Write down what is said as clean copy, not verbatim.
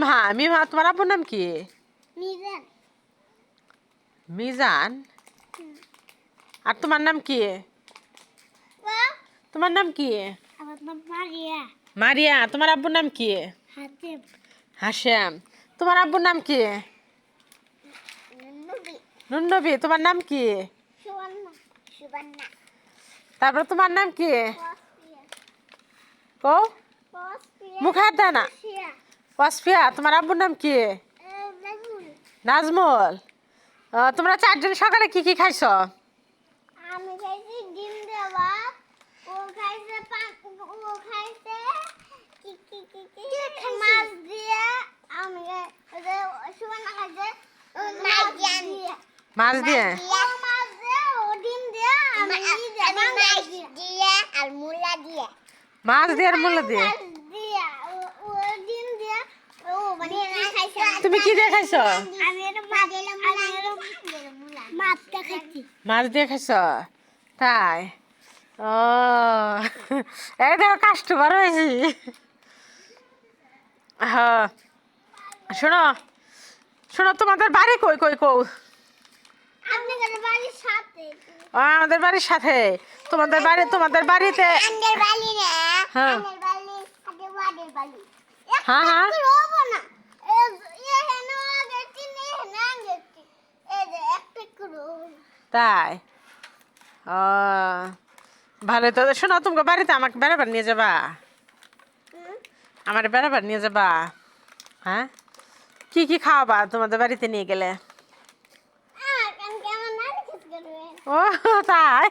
মিমহা মিমহা তোমার আব্বুর নাম কি? মিজান। মিজান। আর তোমার নাম কি? তোমার নাম কি? আমার নাম মারিয়া। মারিয়া। তোমার আব্বুর নাম কি? হাতিম। হাশেম। তোমার আব্বুর নাম কি? নবী। নুননবী। তোমার নাম কি? সুবর্ণা। সুবর্ণা। তারপর তোমার নাম কি? ওয়াসফিয়া। কও ওয়াসফিয়া। মুখ হাত দাও না। ওয়াসফিয়া। ওয়াসফিয়া। তোমার আব্বুর নাম কি? নাজমুল। নাজমুল। তোমরা চারজন সকালে কি কি খাইছো? আমি খাইছি ডিম দিয়ে ভাত। ও খাইছে ও খাইছে কি মাছ দিয়ে। আমি সুবর্ণা খাইছে মাছ দিয়ে। মাছ দিয়ে। ও মাছ দিয়ে ও ডিম দিয়ে আমি মাছ দিয়ে আর মুলা দিয়ে। মাছ দিয়ে আর মূলা দিয়ে। মাছ দিয়ে ও ডিম দিয়ে ও মানে খাইছে। তুমি কি দিয়ে খাইছো? আমি এটা মাছ দিয়ে মুলা মাছটা খাইছি। মাছ দিয়ে খাইছো? তাই? ও এই দেখো কাস্টমার হয়েছি। হ্যাঁ শোনো শোনো, তোমাদের বাড়ি কই কই কই? আপনাদের বাড়ির সাথে। আমাদের বাড়ির সাথে। তোমাদের বাড়িতে। আন্ডার বালি না। হ্যাঁ। আন্ডার বালি সাথে ওয়াদের বালি। হ্যাঁ হ্যাঁ। রোবো না। এ হেন আগেটি নে হেন আগেটি। এই যে একটা করো। তাই? ও ভালো তো। শোনো, তোমার বাড়িতে আমাকে বেড়াবার নিয়ে যাবা? আমার বেড়াবার নিয়ে যাবা? হ্যাঁ। কি কি খাওয়াবা তোমাদের বাড়িতে নিয়ে গেলে? কেন কেমন নারী খেতে করবে? ও তাই?